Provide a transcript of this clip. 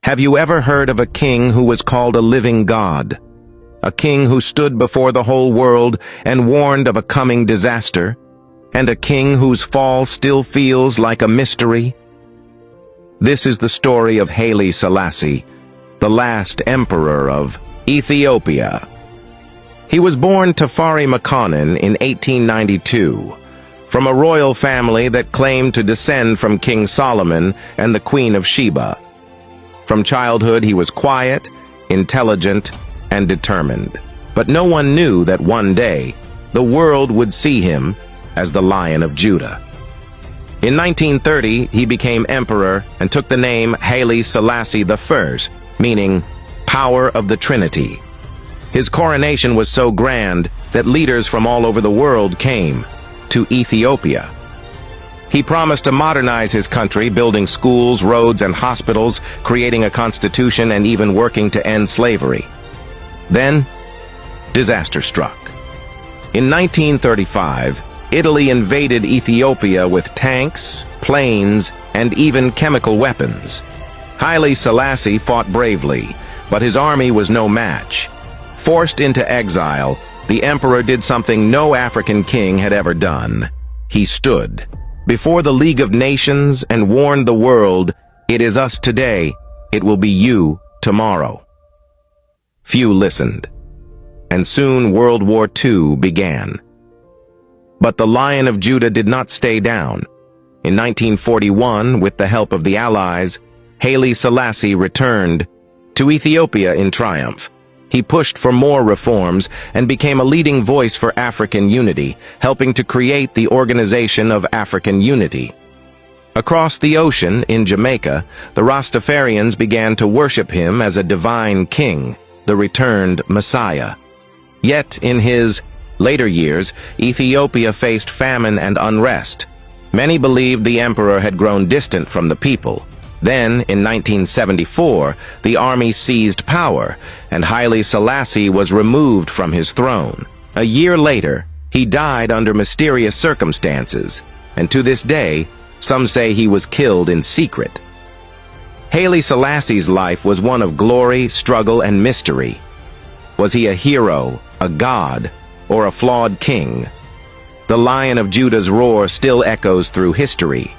Have you ever heard of a king who was called a living god? A king who stood before the whole world and warned of a coming disaster? And a king whose fall still feels like a mystery? This is the story of Haile Selassie, the last emperor of Ethiopia. He was born Tafari Makonnen in 1892, from a royal family that claimed to descend from King Solomon and the Queen of Sheba. From childhood, he was quiet, intelligent, and determined. But no one knew that one day, the world would see him as the Lion of Judah. In 1930, he became emperor and took the name Haile Selassie I, meaning Power of the Trinity. His coronation was so grand that leaders from all over the world came to Ethiopia. He promised to modernize his country, building schools, roads, and hospitals, creating a constitution, and even working to end slavery. Then, disaster struck. In 1935, Italy invaded Ethiopia with tanks, planes, and even chemical weapons. Haile Selassie fought bravely, but his army was no match. Forced into exile, the emperor did something no African king had ever done. He stood before the League of Nations and warned the world, "It is us today, it will be you tomorrow." Few listened, and soon World War II began. But the Lion of Judah did not stay down. In 1941, with the help of the Allies, Haile Selassie returned to Ethiopia in triumph. He pushed for more reforms and became a leading voice for African unity, helping to create the Organization of African Unity. Across the ocean, in Jamaica, the Rastafarians began to worship him as a divine king, the returned Messiah. Yet, in his later years, Ethiopia faced famine and unrest. Many believed the emperor had grown distant from the people. Then, in 1974, the army seized power, and Haile Selassie was removed from his throne. A year later, he died under mysterious circumstances, and to this day, some say he was killed in secret. Haile Selassie's life was one of glory, struggle, and mystery. Was he a hero, a god, or a flawed king? The Lion of Judah's roar still echoes through history.